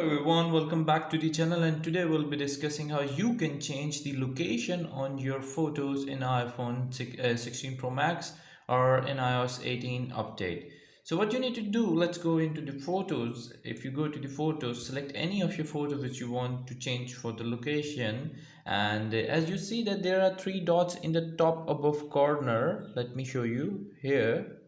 Everyone, welcome back to the channel, and today we'll be discussing how you can change the location on your photos in iPhone 16 Pro Max or in iOS 18 update. So what you need to do, let's go into the photos. If you go to the photos, select any of your photos which you want to change for the location, and as you see that there are three dots in the top above corner. Let me show you here.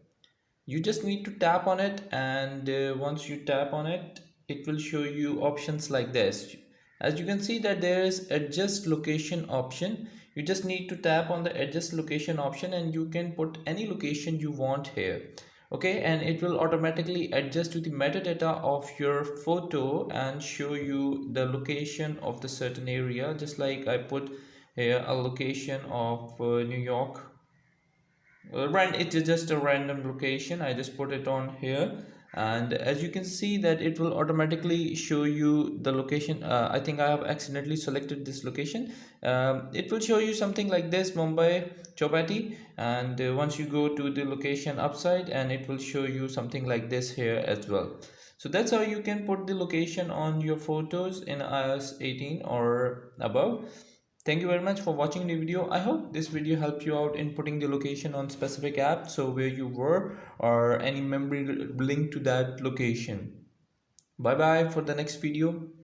You just need to tap on it, and once you tap on it, it will show you options like this. As you can see that there is adjust location option. You just need to tap on the adjust location option and you can put any location you want here. Okay, and it will automatically adjust to the metadata of your photo and show you the location of the certain area. Just like I put here a location of New York. It is just a random location. I just put it on here, and as you can see that it will automatically show you the location. I think I have accidentally selected this location. It will show you something like this, Mumbai Chowpatty, and once you go to the location upside, and it will show you something like this here as well. So that's how you can put the location on your photos in iOS 18 or above. Thank you very much for watching the video. I hope this video helped you out in putting the location on specific app, so where you were or any memory link to that location. Bye bye for the next video.